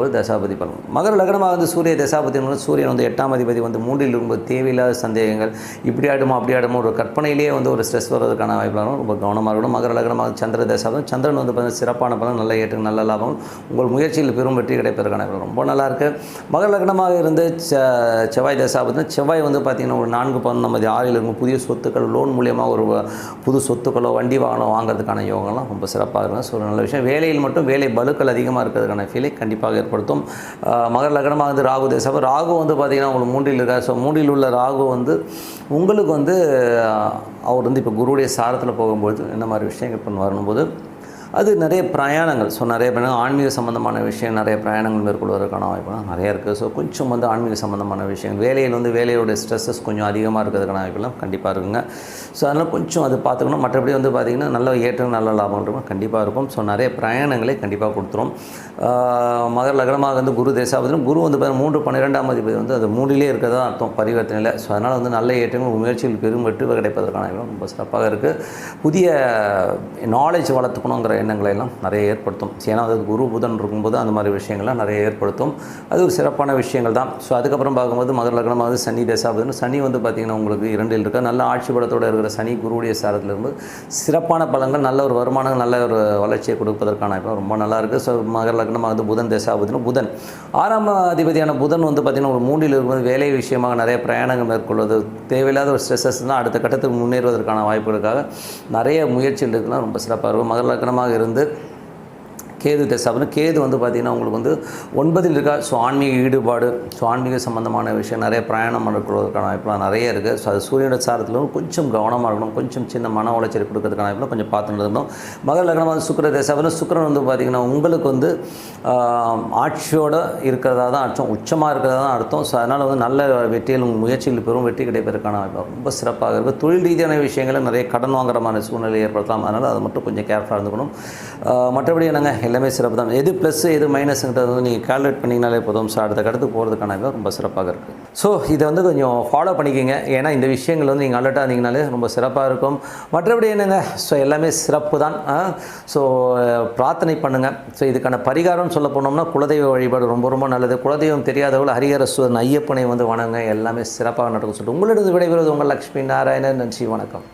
ஒரு தசாபதி பலன். மகர லக்னமாக வந்து சூரிய தசாபதி சூரியன் வந்து 8ஆம் அதிபதி வந்து 3ல் இருக்கும்போது தேவையில்லாத சந்தேகங்கள் இப்படி ஆகிடுமோ அப்படி ஆகிடுமோ ஒரு கற்பனையிலேயே வந்து ஒரு ஸ்ட்ரெஸ் வர்றதுக்கான வாய்ப்பாக ரொம்ப கவனமாக இருக்கணும். மகர லக்னமாக சந்திர தசாபதி சந்திரன் வந்து பார்த்தீங்கன்னா சிறப்பான பலன், நல்ல ஏற்றம், நல்ல லாபம், உங்கள் முயற்சியில் பெரும் வெற்றி கிடைப்பதற்கான ரொம்ப நல்லாயிருக்கு. மகர லக்னமாக இருந்து செவ்வாய் தசாபதி செவ்வாய் வந்து பார்த்திங்கன்னா ஒரு 4-11 6ல் இருக்கும் புதிய சொத்துக்கள், லோன் மூலியமாக ஒரு புது சொத்துக்களோ வண்டி வாகனம் வாங்குறதுக்கான யோகம்லாம் ரொம்ப சிறப்பாக இருக்கும். ஸோ நல்ல விஷயம். வேலையில் மட்டும் வேலை பலுக்கள் அதிகமாக இருக்கிறதுக்கான ஃபீலை கண்டிப்பாக ஏற்படுத்தும். மகர லக்னமாக வந்து ராகு தேசம், ராகு வந்து பார்த்திங்கன்னா உங்களுக்கு 3ல் இருக்கார். ஸோ 3ல் உள்ள ராகு வந்து உங்களுக்கு வந்து அவர் வந்து இப்போ குருவுடைய சாரத்தில் போகும்போது என்ன மாதிரி விஷயங்கள் பண்ண வரும்போது அது நிறைய பிரயாணங்கள். ஸோ நிறைய பிரயாணம் ஆன்மீக சம்மந்தமான விஷயம், நிறைய பிரயாணங்கள் மேற்கொள்வதற்கான வாய்ப்புலாம் நிறைய இருக்குது. ஸோ கொஞ்சம் வந்து ஆன்மீக சம்மந்தமான விஷயம், வேலையில் வந்து வேலையோட ஸ்ட்ரெஸ்ஸஸ் கொஞ்சம் அதிகமாக இருக்கிறதுக்கான வாய்ப்புலாம் கண்டிப்பாக இருக்குங்க. ஸோ அதனால் கொஞ்சம் அது பார்த்துக்கணும். மற்றபடி வந்து பார்த்திங்கன்னா நல்ல ஏற்றம், நல்ல லாபம் கண்டிப்பாக இருக்கும். ஸோ நிறைய பிரயாணங்களை கண்டிப்பாக கொடுத்துரும். மகர லக்னமாக வந்து குரு தேசாபதி, குரு வந்து 3-12ஆம் அதிபதி வந்து அது 3லே இருக்கிறதா அர்த்தம் பரிவர்த்தனையில். ஸோ அதனால் வந்து நல்ல ஏற்றங்கள், முயற்சியில் பெரும் வெற்றி கிடைப்பதற்கான ரொம்ப சிறப்பாக இருக்குது. புதிய நாலேஜ் வளர்த்துக்கணுங்கிற எண்ணங்களை எல்லாம் நிறைய ஏற்படுத்தும். ஏன்னா அது குரு புதன் இருக்கும்போது அந்த மாதிரி விஷயங்கள்லாம் நிறைய ஏற்படுத்தும். அது ஒரு சிறப்பான விஷயங்கள் தான். ஸோ அதுக்கப்புறம் பார்க்கும்போது மகர லக்னமாக வந்து சனி தசாபதி, சனி வந்து பார்த்திங்கன்னா உங்களுக்கு 2ல் இருக்க நல்ல ஆட்சி பலத்தோடு இருக்கிற சனி குருவுடைய சாரத்தில் இருந்து சிறப்பான பலன்கள், நல்ல ஒரு வருமானம், நல்ல ஒரு வளர்ச்சியை கொடுப்பதற்கான ரொம்ப நல்லாயிருக்கு. ஸோ மகர லக்னமாக வந்து புதன் தசாபதி, புதன் 6ஆம் அதிபதியான புதன் வந்து பார்த்திங்கன்னா ஒரு 3ல் இருக்கும்போது வேலை விஷயமாக நிறைய பிரயாணங்கள் மேற்கொள்வது, தேவையில்லாத ஒரு ஸ்ட்ரெஸ்ஸஸ் தான் அடுத்த கட்டத்துக்கு முன்னேறுவதற்கான வாய்ப்புகளுக்காக நிறைய முயற்சிகள் இருக்கலாம். ரொம்ப சிறப்பாக இருக்கும். மகர லக்னமாக இருந்து கேது தசாபதி, கேது வந்து பார்த்திங்கன்னா உங்களுக்கு வந்து 9ல் இருக்கா. ஸோ ஆன்மீக ஈடுபாடு, ஸோ ஆன்மீக சம்மந்தமான விஷயம், நிறைய பிரயாணம் பண்ணுறதுக்கான வாய்ப்புலாம் நிறைய இருக்குது. ஸோ அது சூரியனோட சாரத்தில் கொஞ்சம் கவனமாக இருக்கணும். கொஞ்சம் சின்ன மன உளைச்சல் கொடுக்கறதுக்கான வாய்ப்புலாம் கொஞ்சம் பார்த்துட்டு இருந்தோம். மகர லக்னமாக வந்து சுக்கிர தசாபதி, சுக்கிரன் வந்து பார்த்திங்கன்னா உங்களுக்கு வந்து ஆட்சியோடு இருக்கிறதா தான் அர்த்தம், உச்சமாக இருக்கிறதா தான் அர்த்தம். ஸோ அதனால் வந்து நல்ல வெற்றியில் முயற்சிகள் பெரும் வெற்றி கிடைப்பதற்கான வாய்ப்பு ரொம்ப சிறப்பாக இருக்குது. தொழில் ரீதியான விஷயங்களில் நிறைய கடன் வாங்குற மாதிரி சூழ்நிலை ஏற்படுத்தலாம். அதனால் அதை மட்டும் கொஞ்சம் கேர்ஃபுல்லாக இருந்துக்கணும். மற்றபடி என்னங்க எல்லாமே சிறப்பு தான். எது ப்ளஸ் எது மைனஸ்ங்கிறது வந்து நீங்கள் கால்குலேட் பண்ணிங்கனாலே போதும். ஸோ அடுத்த கடத்துக்கு போகிறதுக்கான ரொம்ப சிறப்பாக இருக்குது. ஸோ இதை வந்து கொஞ்சம் ஃபாலோ பண்ணிக்கோங்க. ஏன்னா இந்த விஷயங்கள் வந்து நீங்கள் அலர்ட்டாக இருந்தீங்கனாலே ரொம்ப சிறப்பாக இருக்கும். மற்றபடி என்னங்க, ஸோ எல்லாமே சிறப்பு தான். ஸோ பிரார்த்தனை பண்ணுங்கள். ஸோ இதுக்கான பரிகாரம்னு சொல்ல போனோம்னா குலதெய்வ வழிபாடு ரொம்ப ரொம்ப நல்லது. குலதெய்வம் தெரியாதவர்கள் ஹரிஹரசுவரன் ஐயப்பனை வந்து வணங்க, எல்லாமே சிறப்பாக நடக்கும் சொல்லிட்டு உங்களிடம் விடைபெறுவது உங்கள் லக்ஷ்மி நாராயணன். நன்றி, வணக்கம்.